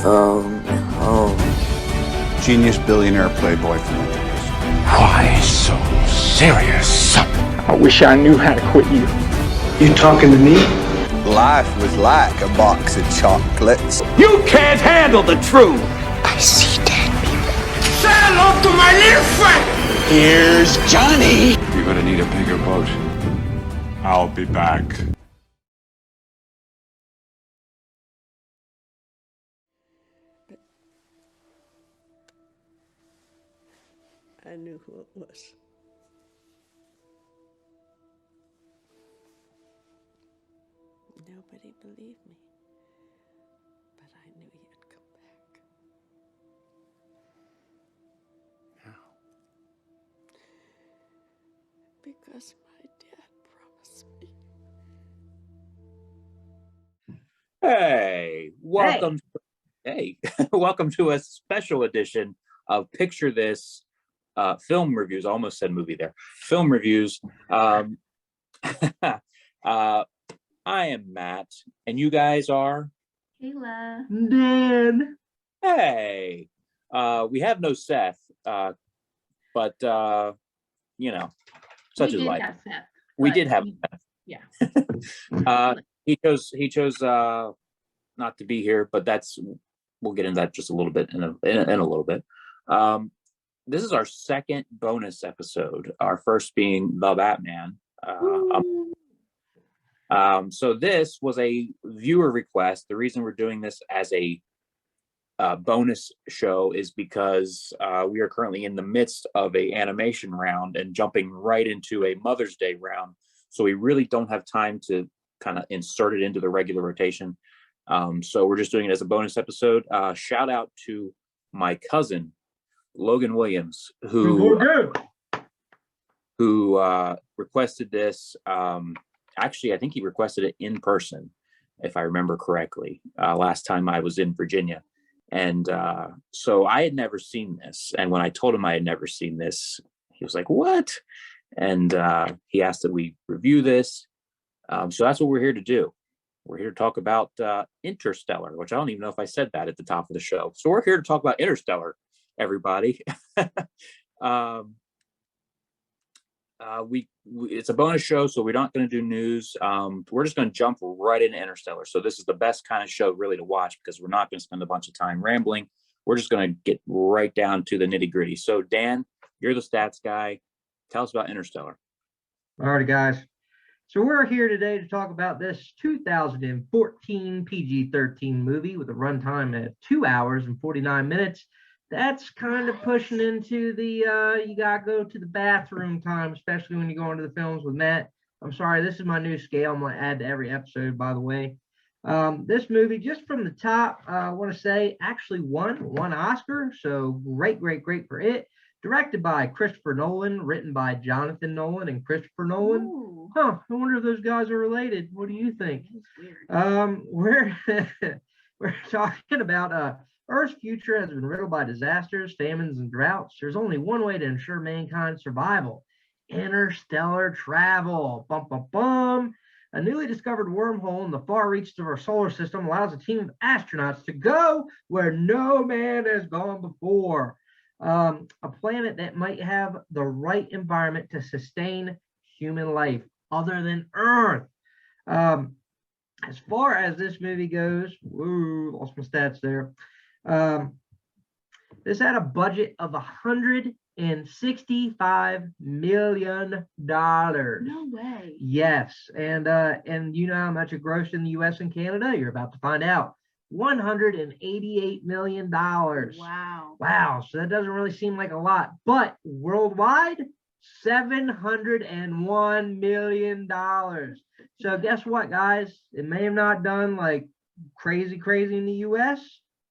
Oh. Genius billionaire playboy philanthropist. Why so serious? I wish I knew how to quit you. You talking to me? Life was like a box of chocolates. You can't handle the truth. I see dead people. Say hello to my little friend. Here's Johnny. You're gonna need a bigger boat. I'll be back. I knew who it was. Nobody believed me, but I knew you'd come back. How? Because my dad promised me. Hey, welcome. Hey, welcome to a special edition of Picture This film reviews. I almost said movie there. Film reviews. I am Matt, and you guys are Kayla. Dan. Hey. We have no Seth, but you know, such is life. Seth, we did have Seth. Yeah. He chose not to be here, but we'll get into that just a little bit in a little bit. This is our second bonus episode, our first being The Batman. So this was a viewer request. The reason we're doing this as a bonus show is because we are currently in the midst of a animation round and jumping right into a Mother's Day round. So we really don't have time to kind of insert it into the regular rotation. So we're just doing it as a bonus episode. Shout out to my cousin, Logan Williams, who requested this. Actually, I think he requested it in person, if I remember correctly, last time I was in Virginia. And so I had never seen this. And when I told him I had never seen this, he was like, what? And he asked that we review this. So that's what we're here to do. We're here to talk about Interstellar, which I don't even know if I said that at the top of the show. So we're here to talk about Interstellar, everybody. It's a bonus show, so we're not going to do news. We're just going to jump right into Interstellar. So this is the best kind of show really to watch because we're not going to spend a bunch of time rambling. We're just going to get right down to the nitty gritty. So Dan, you're the stats guy. Tell us about Interstellar. All right, guys. So we're here today to talk about this 2014 PG-13 movie with a runtime of 2 hours and 49 minutes. That's kind of pushing into the you gotta go to the bathroom time, especially when you go into the films with Matt. I'm sorry, this is my new scale. I'm going to add to every episode, by the way. This movie, just from the top, I want to say actually won one Oscar. So great for it. Directed by Christopher Nolan, written by Jonathan Nolan and Christopher Nolan. Ooh. Huh, I wonder if those guys are related. What do you think? That's weird. We're talking about Earth's future has been riddled by disasters, famines, and droughts. There's only one way to ensure mankind's survival: interstellar travel. Bum, bum, bum. A newly discovered wormhole in the far reaches of our solar system allows a team of astronauts to go where no man has gone before. A planet that might have the right environment to sustain human life other than Earth. As far as this movie goes, lost my stats there. This had a budget of $165 million. No way. Yes, and you know how much it grossed in the U.S. and Canada? You're about to find out. $188 million. Wow. So that doesn't really seem like a lot, but worldwide, $701 million. So guess what, guys? It may have not done like crazy in the US,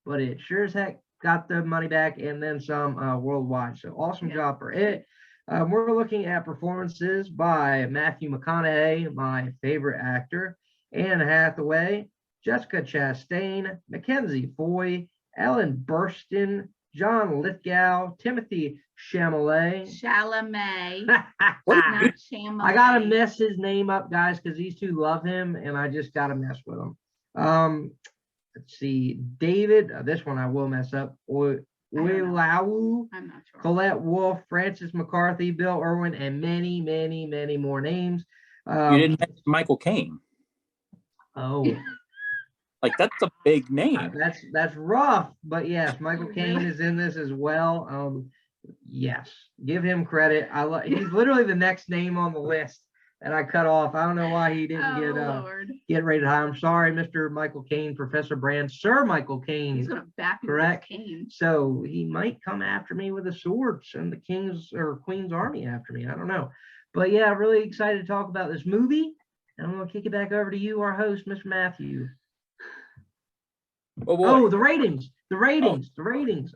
but it sure as heck got the money back and then some worldwide. So awesome job for it. We're looking at performances by Matthew McConaughey, my favorite actor, Anne Hathaway, Jessica Chastain, Mackenzie Foy, Ellen Burstyn, John Lithgow, Timothy Chalamet. Not Chalamet. I gotta mess his name up, guys, because these two love him, and I just gotta mess with him. let's see, David. This one I will mess up. Wilau, I'm not sure. Colette Wolf, Francis McCarthy, Bill Irwin, and many, many, many more names. You didn't mention Michael Caine. Oh, Like, that's a big name. that's rough, but yes, Michael Caine is in this as well. Yes, give him credit. He's literally the next name on the list that I cut off. I don't know why he didn't get rated high. I'm sorry, Mr. Michael Caine, Professor Brand, Sir Michael Caine. He's gonna back me Correct. with Caine. So he might come after me with a sword, send the king's or queen's army after me. I don't know, but yeah, really excited to talk about this movie. And I'm gonna kick it back over to you, our host, Mr. Matthew. Oh, the ratings.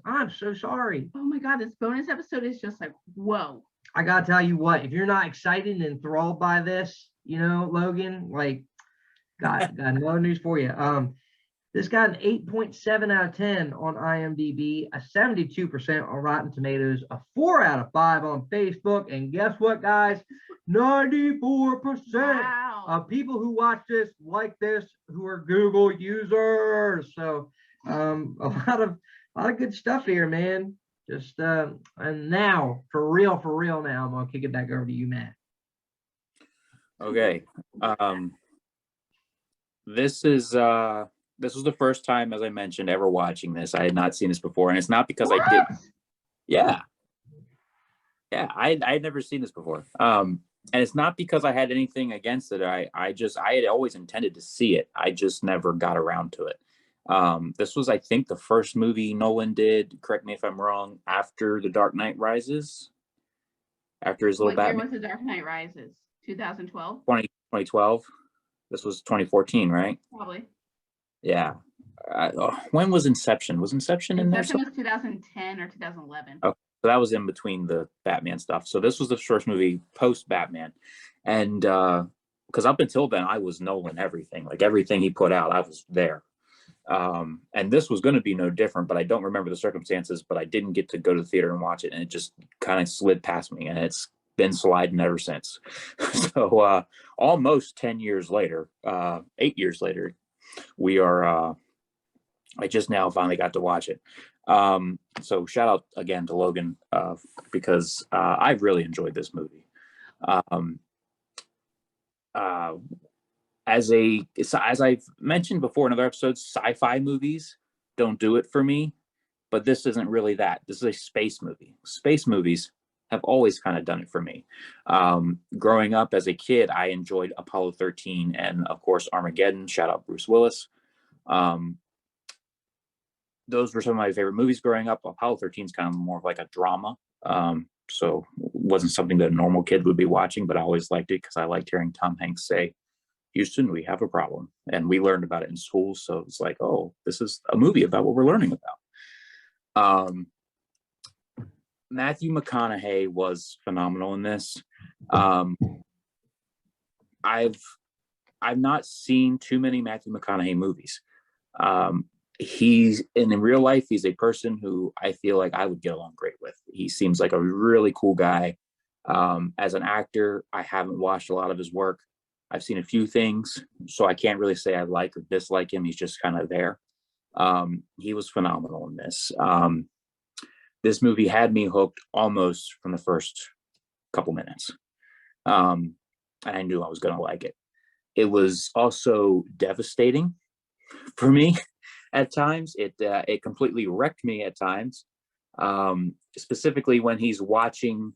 I'm so sorry. Oh my God, this bonus episode is just like, whoa. I gotta tell you what, if you're not excited and enthralled by this, Logan, like, got no news for you. This got an 8.7 out of 10 on IMDb, a 72% on Rotten Tomatoes, a 4 out of 5 on Facebook, and guess what, guys? 94% of people who watch this like this, who are Google users. So a lot of good stuff here, man. Just and now for real now, I'm gonna kick it back over to you, Matt. Okay. This was the first time, as I mentioned, ever watching this. I had not seen this before, and it's not because I didn't. Yeah, I had never seen this before. And it's not because I had anything against it. I had always intended to see it. I just never got around to it. This was, I think, the first movie Nolan did, correct me if I'm wrong, after The Dark Knight Rises, after his little Batman. What year was The Dark Knight Rises? 2012? 2012. This was 2014, right? Probably. Yeah. When was Inception? Was Inception in there? Inception was 2010 or 2011. Okay. So that was in between the Batman stuff. So this was the first movie post Batman. And because up until then, I was Nolan everything. Like everything he put out, I was there. And this was going to be no different, but I don't remember the circumstances, but I didn't get to go to the theater and watch it. And it just kind of slid past me, and it's been sliding ever since. So almost 10 years later, 8 years later, we are, I just now finally got to watch it. So shout out again to Logan, because I've really enjoyed this movie. As I've mentioned before in other episodes, sci-fi movies don't do it for me, but this isn't really that. This is a space movie. Space movies have always kind of done it for me. Growing up as a kid, I enjoyed Apollo 13 and, of course, Armageddon. Shout out Bruce Willis. Those were some of my favorite movies growing up. Apollo 13 is kind of more of like a drama. So it wasn't something that a normal kid would be watching, but I always liked it because I liked hearing Tom Hanks say, "Houston, we have a problem." And we learned about it in school. So it's like, oh, this is a movie about what we're learning about. Matthew McConaughey was phenomenal in this. I've not seen too many Matthew McConaughey movies. In real life, he's a person who I feel like I would get along great with. He seems like a really cool guy. As an actor, I haven't watched a lot of his work. I've seen a few things, so I can't really say I like or dislike him. He's just kind of there. He was phenomenal in this. This movie had me hooked almost from the first couple minutes. And I knew I was going to like it. It was also devastating for me at times. It completely wrecked me at times. Specifically when he's watching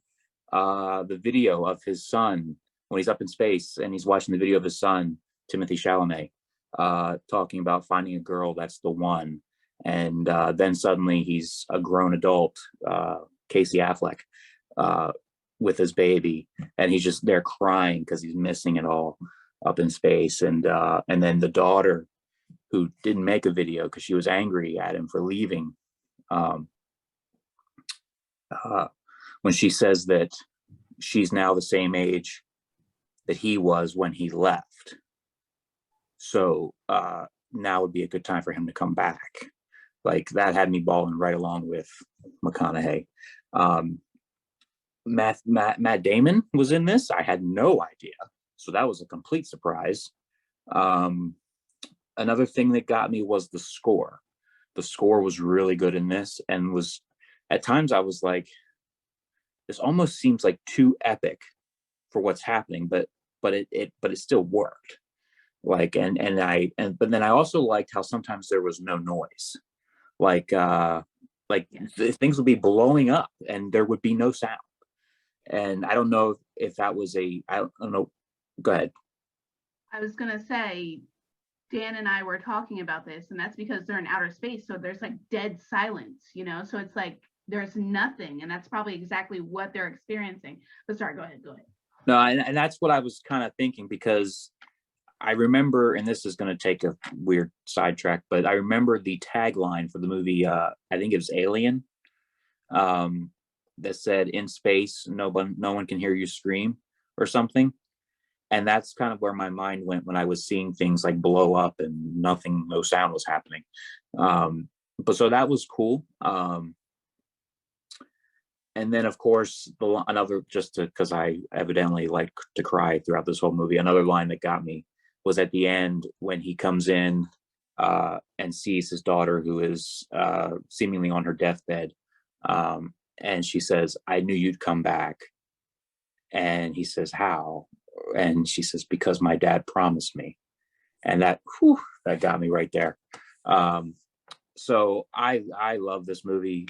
the video of his son, when he's up in space and he's watching the video of his son, Timothy Chalamet, talking about finding a girl that's the one. And then suddenly he's a grown adult, Casey Affleck, with his baby, and he's just there crying because he's missing it all up in space. And then the daughter, who didn't make a video because she was angry at him for leaving, when she says that she's now the same age that he was when he left. So now would be a good time for him to come back. Like, that had me bawling right along with McConaughey. Matt Damon was in this. I had no idea. So that was a complete surprise. another thing that got me was the score. The score was really good in this, and was at times I was like, this almost seems like too epic for what's happening, but it still worked. Like, but then I also liked how sometimes there was no noise. Like things would be blowing up and there would be no sound. And I don't know if that was I don't know. Go ahead. I was gonna say, Dan and I were talking about this, and that's because they're in outer space, so there's like dead silence, so it's like there's nothing, and that's probably exactly what they're experiencing. But sorry, go ahead. No, and that's what I was kind of thinking, because I remember, and this is going to take a weird sidetrack, but I remember the tagline for the movie, I think it was Alien, that said, "In space, no one can hear you scream," or something. And that's kind of where my mind went when I was seeing things like blow up and no sound was happening. But so that was cool. And then, of course, because I evidently like to cry throughout this whole movie, another line that got me was at the end when he comes in and sees his daughter, who is seemingly on her deathbed. And she says, "I knew you'd come back." And he says, "How?" And she says, "Because my dad promised me." And that got me right there. So I love this movie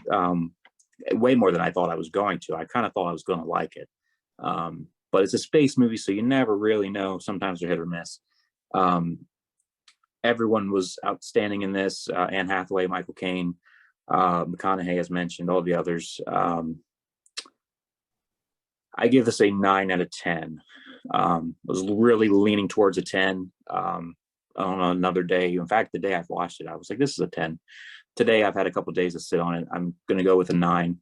way more than I thought I was going to. I kind of thought I was going to like it. But it's a space movie, so you never really know. Sometimes they're hit or miss. Everyone was outstanding in this. Anne Hathaway, Michael Caine, McConaughey, as mentioned, all the others. I give this a 9 out of 10. Was really leaning towards a 10 on another day. In fact, the day I've watched it, I was like, this is a 10. Today, I've had a couple of days to sit on it. I'm going to go with a 9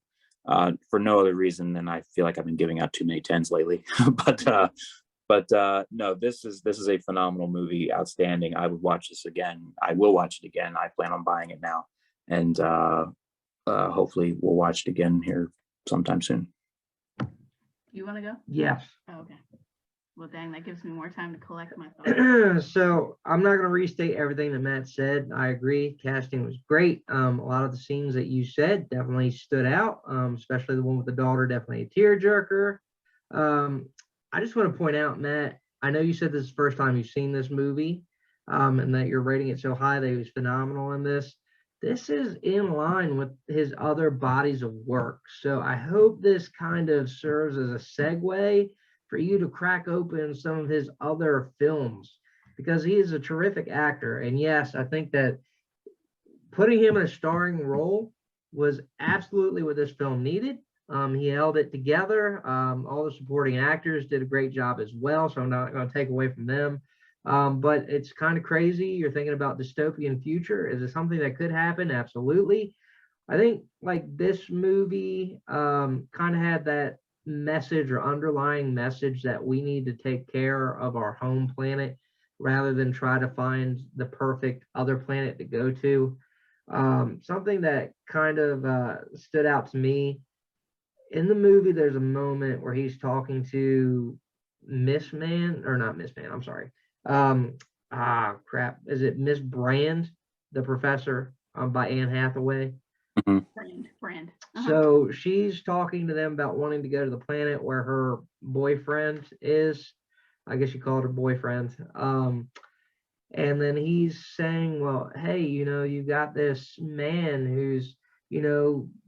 for no other reason than I feel like I've been giving out too many 10s lately. but no, this is a phenomenal movie, outstanding. I would watch this again. I will watch it again. I plan on buying it now, and hopefully we'll watch it again here sometime soon. You want to go? Yes. Oh, okay. Well, dang, that gives me more time to collect my thoughts. So I'm not going to restate everything that Matt said. I agree. Casting was great. A lot of the scenes that you said definitely stood out, especially the one with the daughter, definitely a tearjerker. I just want to point out, Matt, I know you said this is the first time you've seen this movie, and that you're rating it so high that he was phenomenal in this. This is in line with his other bodies of work. So I hope this kind of serves as a segue for you to crack open some of his other films, because he is a terrific actor. And yes, I think that putting him in a starring role was absolutely what this film needed. He held it together. All the supporting actors did a great job as well, so I'm not going to take away from them. But it's kind of crazy. You're thinking about dystopian future. Is it something that could happen? Absolutely. I think like this movie kind of had that message or underlying message that we need to take care of our home planet rather than try to find the perfect other planet to go to. Something that kind of stood out to me in the movie, there's a moment where he's talking to Miss Man, or not Miss Man, I'm sorry. Crap. Is it Miss Brand, the professor, by Anne Hathaway? Mm-hmm. Brand. So she's talking to them about wanting to go to the planet where her boyfriend is. I guess you call it her boyfriend. And then he's saying, well, hey, you got this man who's,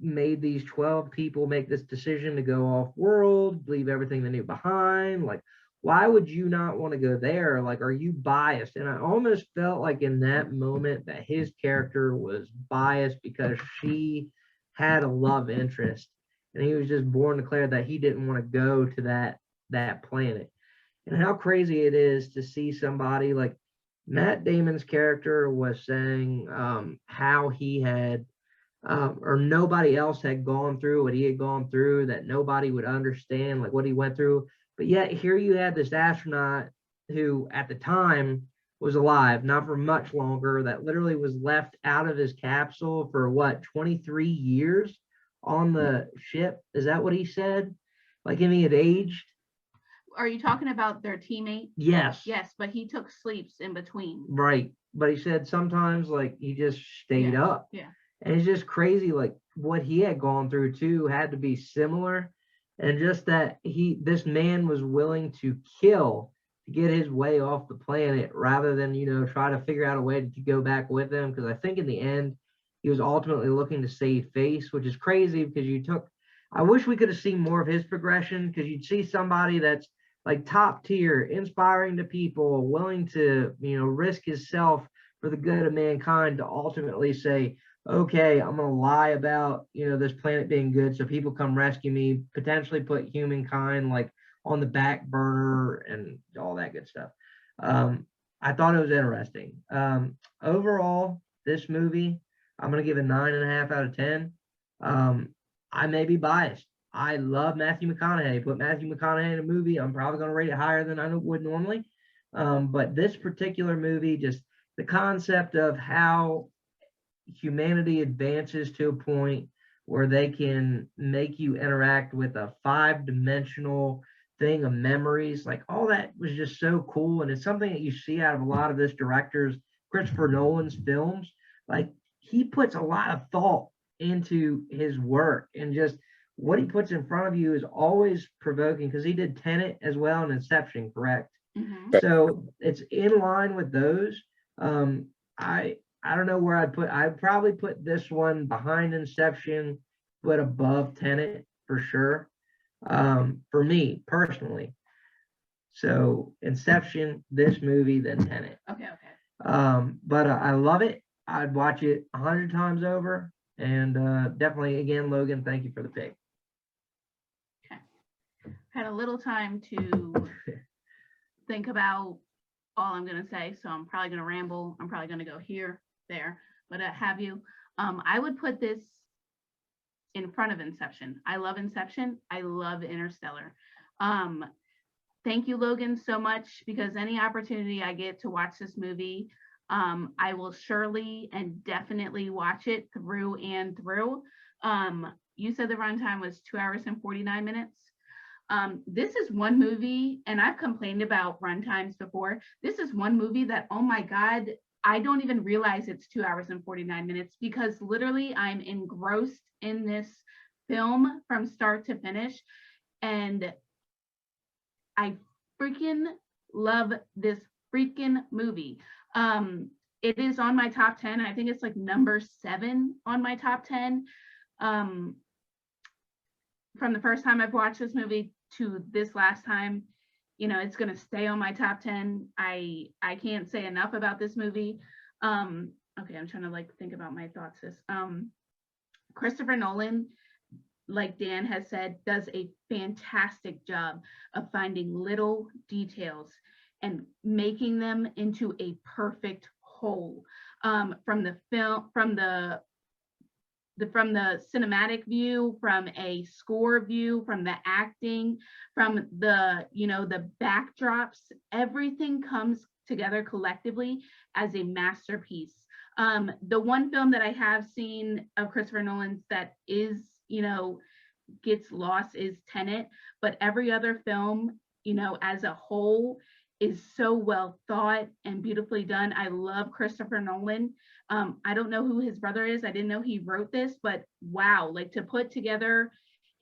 made these 12 people make this decision to go off world, leave everything they knew behind. Like, why would you not want to go there? Like, are you biased? And I almost felt like in that moment that his character was biased because she had a love interest, and he was just born declared that he didn't want to go to that planet. And how crazy it is to see somebody like Matt Damon's character was saying how he had or nobody else had gone through what he had gone through, that nobody would understand like what he went through. But yet here you had this astronaut who at the time was alive, not for much longer, that literally was left out of his capsule for 23 years on the ship. Is that what he said? Like, and he had aged? are you talking about their teammate? Yes. Yes, but he took sleeps in between. Right. But he said sometimes like he just stayed up. Yeah. And it's just crazy, like what he had gone through too had to be similar. And just that this man was willing to kill to get his way off the planet rather than, try to figure out a way to go back with him. Because I think in the end, he was ultimately looking to save face, which is crazy because I wish we could have seen more of his progression, because you'd see somebody that's like top tier, inspiring to people, willing to, risk himself for the good of mankind to ultimately say, okay, I'm gonna lie about, this planet being good so people come rescue me, potentially put humankind like on the back burner and all that good stuff. I thought it was interesting. Overall, this movie, I'm gonna give a 9.5 out of 10. I may be biased. I love Matthew McConaughey. Put Matthew McConaughey in a movie, I'm probably going to rate it higher than I would normally. But this particular movie, just the concept of how humanity advances to a point where they can make you interact with a 5-dimensional thing of memories, like all that was just so cool. And it's something that you see out of a lot of this director's, Christopher Nolan's films. Like he puts a lot of thought into his work, and just what he puts in front of you is always provoking, because he did Tenet as well and Inception, correct? Mm-hmm. So it's in line with those. I don't know where I'd probably put this one behind Inception, but above Tenet for sure. For me personally. So Inception, this movie, then Tenet. Okay. But I love it. I'd watch it 100 times over. And definitely, again, Logan, thank you for the pick. Okay. Had a little time to think about all I'm going to say, so I'm probably going to ramble. I'm probably going to go here, there, but have you. I would put this in front of Inception. I love Inception. I love Interstellar. Thank you, Logan, so much, because any opportunity I get to watch this movie, I will surely and definitely watch it through and through. You said the runtime was 2 hours and 49 minutes. This is one movie, and I've complained about runtimes before. This is one movie that, oh my God, I don't even realize it's 2 hours and 49 minutes, because literally I'm engrossed in this film from start to finish. And I freaking love this freaking movie. It is on my top 10. I think it's like number 7 on my top 10. From the first time I've watched this movie to this last time, it's going to stay on my top 10. I can't say enough about this movie. Okay, I'm trying to think about my thoughts. Christopher Nolan, like Dan has said, does a fantastic job of finding little details and making them into a perfect whole. From the film, from the cinematic view, from a score view, from the acting, from the backdrops, everything comes together collectively as a masterpiece. The one film that I have seen of Christopher Nolan's that is, gets lost is Tenet, but every other film, as a whole, is so well thought and beautifully done. I love Christopher Nolan. I don't know who his brother is. I didn't know he wrote this, but wow, to put together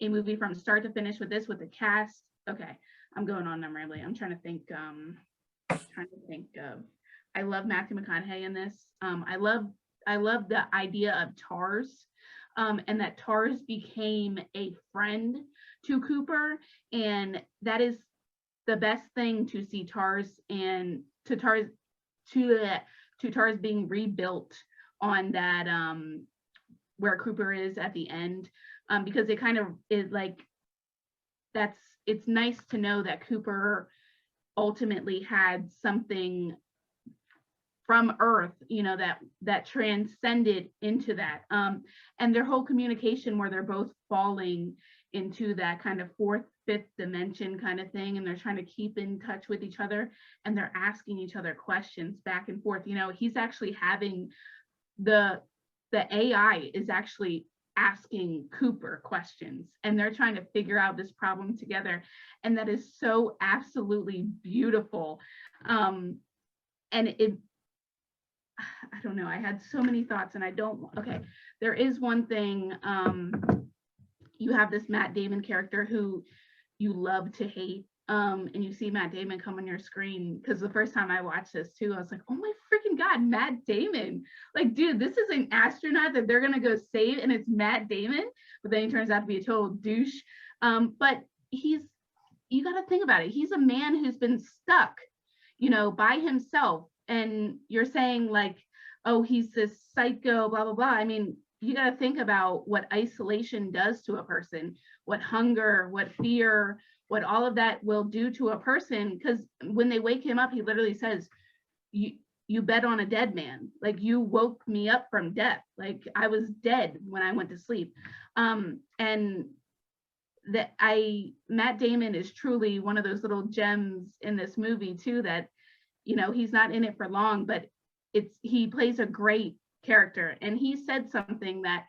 a movie from start to finish with the cast. Okay, I'm going on. I'm rambling. I'm trying to think. I love Matthew McConaughey in this. I love the idea of TARS, and that TARS became a friend to Cooper, and that is the best thing to see TARS and to TARS being rebuilt on that where Cooper is at the end, because it kind of is it's nice to know that Cooper ultimately had something from Earth, that transcended into that, and their whole communication where they're both falling into that kind of 4th, 5th dimension kind of thing, and they're trying to keep in touch with each other, and they're asking each other questions back and forth. He's actually having the AI is actually asking Cooper questions, and they're trying to figure out this problem together. And that is so absolutely beautiful. And it, I don't know, I had so many thoughts and I don't, okay, there is one thing. You have this Matt Damon character who you love to hate. And you see Matt Damon come on your screen, because the first time I watched this too, I was like, oh my freaking God, Matt Damon. Like, dude, this is an astronaut that they're gonna go save, and it's Matt Damon, but then he turns out to be a total douche. But you gotta think about it. He's a man who's been stuck, by himself. And you're saying like, oh, he's this psycho, blah, blah, blah. I mean, you got to think about what isolation does to a person, what hunger, what fear, what all of that will do to a person. Because when they wake him up, he literally says, you bet on a dead man. Like, you woke me up from death. Like, I was dead when I went to sleep. And Matt Damon is truly one of those little gems in this movie too, that, he's not in it for long, but he plays a great character. And he said something that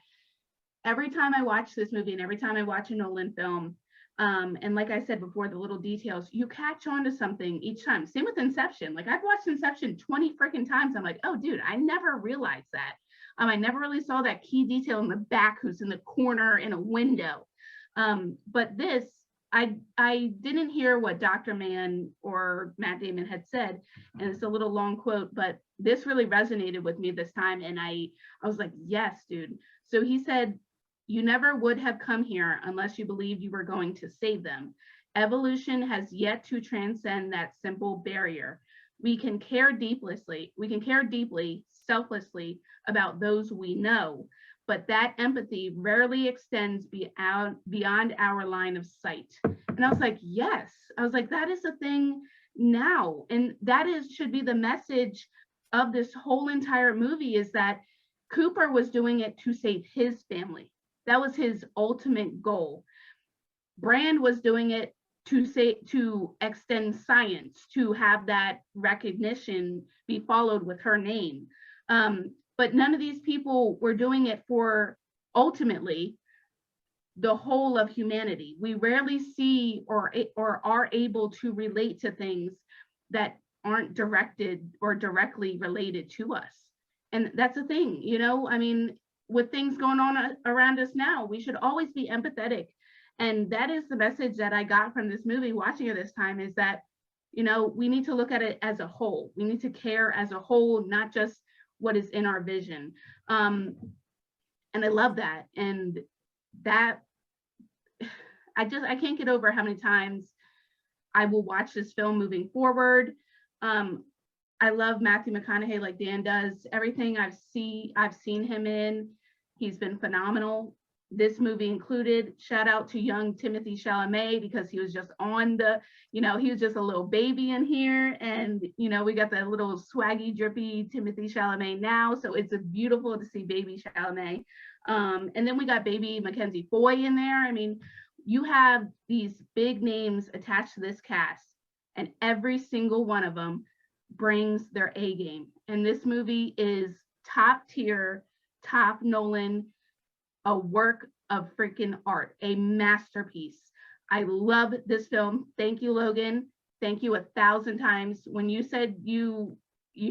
every time I watch this movie and every time I watch a Nolan film, and like I said before, the little details, you catch on to something each time. Same with Inception. Like, I've watched Inception 20 freaking times. I'm like, oh dude, I never realized that. I never really saw that key detail in the back, who's in the corner in a window. But this, I didn't hear what Dr. Mann or Matt Damon had said, and it's a little long quote, but this really resonated with me this time. And I was like, yes, dude. So he said, you never would have come here unless you believed you were going to save them. Evolution has yet to transcend that simple barrier. We can care deeply, selflessly about those we know, but that empathy rarely extends beyond our line of sight. And I was like, yes. I was like, that is the thing now. And that should be the message of this whole entire movie, is that Cooper was doing it to save his family. That was his ultimate goal. Brand was doing it to extend science, to have that recognition be followed with her name. But none of these people were doing it for ultimately the whole of humanity. We rarely see or are able to relate to things that aren't directed or directly related to us. And that's the thing, with things going on around us now, we should always be empathetic. And that is the message that I got from this movie, watching it this time, is that, we need to look at it as a whole. We need to care as a whole, not just what is in our vision. And I love that. And that, I can't get over how many times I will watch this film moving forward. I love Matthew McConaughey, like Dan does. Everything I've seen him in, he's been phenomenal. This movie included. Shout out to young Timothy Chalamet, because he was just he was just a little baby in here. And, we got the little swaggy, drippy Timothy Chalamet now. So it's beautiful to see baby Chalamet. And then we got baby Mackenzie Foy in there. You have these big names attached to this cast, and every single one of them brings their A game. And this movie is top tier, top Nolan, a work of freaking art, a masterpiece. I love this film. Thank you, Logan. Thank you 1,000 times. When you said you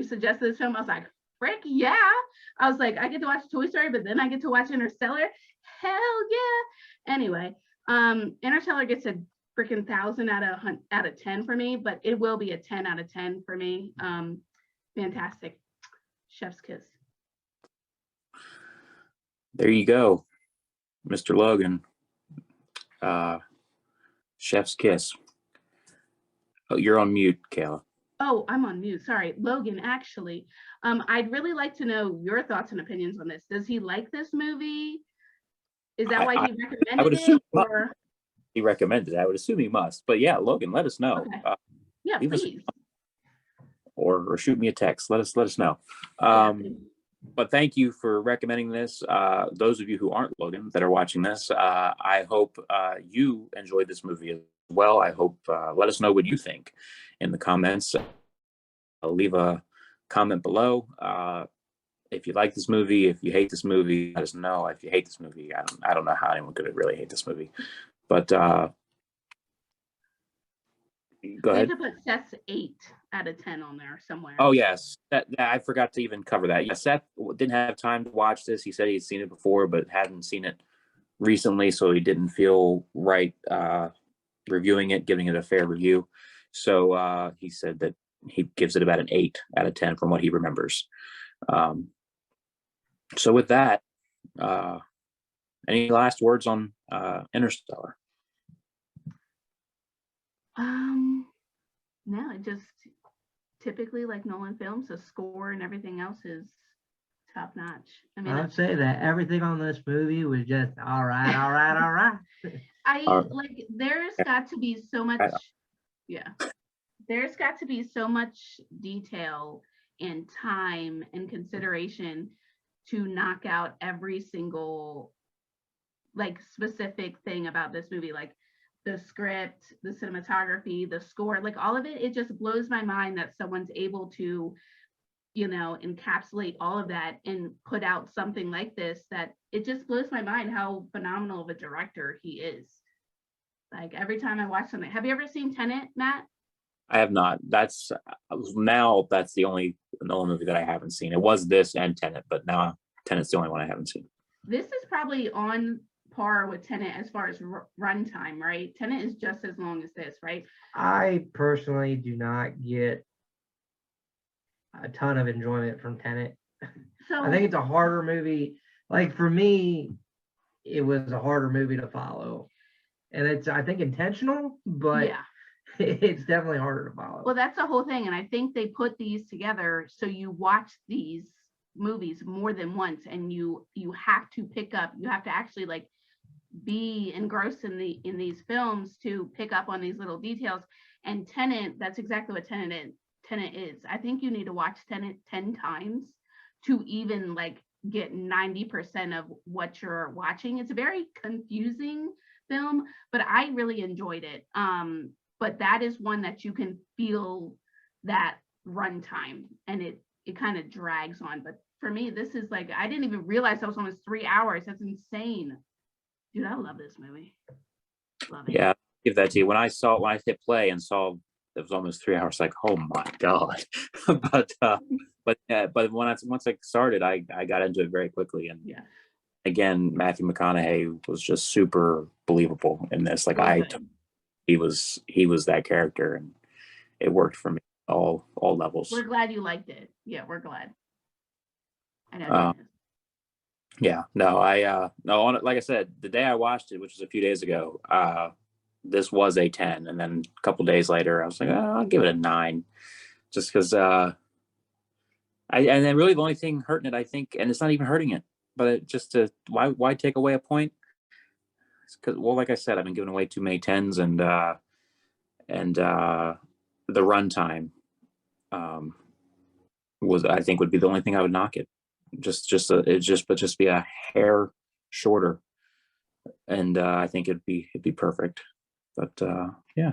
suggested this film, I was like, frick yeah. I was like, I get to watch Toy Story, but then I get to watch Interstellar. Hell yeah. Anyway, Interstellar gets a freaking 1,000 out of 10 for me, but it will be a 10 out of 10 for me. Fantastic. Chef's kiss. There you go, Mr. Logan. Chef's kiss. Oh, you're on mute, Kayla. Oh, I'm on mute. Sorry. Logan, actually, I'd really like to know your thoughts and opinions on this. Does he like this movie? Is that why he recommended I would assume it? Or? He recommended it. I would assume he must. But yeah, Logan, let us know. Okay. Yeah, please. Or shoot me a text. Let us know. But thank you for recommending this. Those of you who aren't Logan that are watching this, I hope you enjoyed this movie as well. I hope, let us know what you think in the comments. I'll leave a comment below. if you like this movie, if you hate this movie, let us know. If you hate this movie, I don't know how anyone could really hate this movie. But go We ahead. have to put Seth's 8 out of 10 on there somewhere. Oh yes, I forgot to even cover that. Yeah, Seth didn't have time to watch this. He said he'd seen it before, but hadn't seen it recently, so he didn't feel right reviewing it, giving it a fair review. So he said that he gives it about an 8 out of 10 from what he remembers. So with that, any last words on Interstellar? No, it just typically, like Nolan films, the score and everything else is top notch. I mean, I'd say that everything on this movie was just all right, all right, all right. like there's got to be so much, yeah. There's got to be so much detail and time and consideration to knock out every single like specific thing about this movie, like the script, the cinematography, the score, like all of it. It just blows my mind that someone's able to, encapsulate all of that and put out something like this. That it just blows my mind how phenomenal of a director he is. Like every time I watch something. Have you ever seen Tenet, Matt? I have not. That's the only Nolan movie that I haven't seen. It was this and Tenet, but now Tenet's the only one I haven't seen. This is probably on par with Tenet as far as runtime, right? Tenet is just as long as this, right? I personally do not get a ton of enjoyment from Tenet. So I think it's a harder movie. Like for me, it was a harder movie to follow. And it's, I think, intentional, but yeah, it's definitely harder to follow. well, that's the whole thing. And I think they put these together so you watch these movies more than once, and you have to pick up, you have to actually like be engrossed in these films to pick up on these little details. And Tenet, that's exactly what Tenet is. I think you need to watch Tenet 10 times to even like get 90% of what you're watching. It's a very confusing film, but I really enjoyed it. But that is one that you can feel that runtime, and it kind of drags on. But for me, this is like, I didn't even realize that was almost 3 hours. That's insane. Dude, I love this movie. Love it. Yeah, give that to you. When I hit play and saw it was almost 3 hours, like, oh my god. but once I started, I got into it very quickly. And yeah, again, Matthew McConaughey was just super believable in this. Like he was that character, and it worked for me all levels. we're glad you liked it. Yeah, we're glad. I know. Yeah, no, like I said, the day I watched it, which was a few days ago, this was a 10, and then a couple days later I was like, I'll give it a 9, just because and then really the only thing hurting it, I think, and it's not even hurting it, but why take away a point? Because, well, like I said, I've been giving away too many 10s, and the runtime would be the only thing I would knock it. Just be a hair shorter, and I think it'd be perfect. But yeah,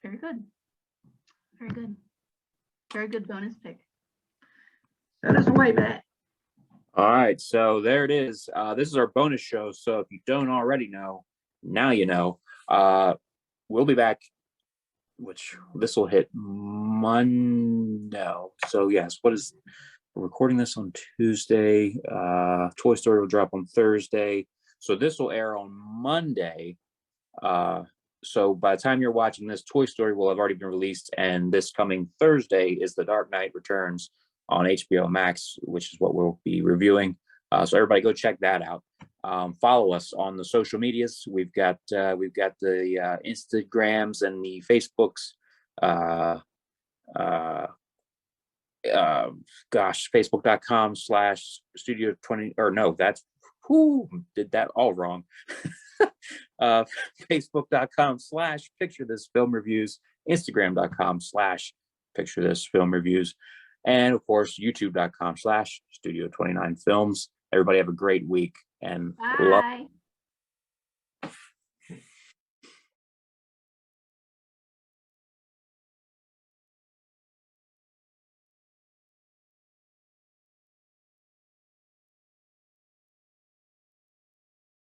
Very good. Very good. Very good bonus pick. Send us away, Matt. all right, so there it is. This is our bonus show, so if you don't already know, now you know. We'll be back, which this will hit Monday. So yes, we're recording this on Tuesday. Toy Story will drop on Thursday, so this will air on Monday. So by the time you're watching this, Toy Story will have already been released, and this coming Thursday is The Dark Knight Returns on HBO Max, which is what we'll be reviewing. So everybody go check that out. Follow us on the social medias. We've got the Instagrams and the Facebooks. Facebook.com/studio20, or no, that's who did that all wrong. Facebook.com/picture this film reviews, Instagram.com/picture this film reviews, and of course YouTube.com/studio29 films. Everybody have a great week, and Bye.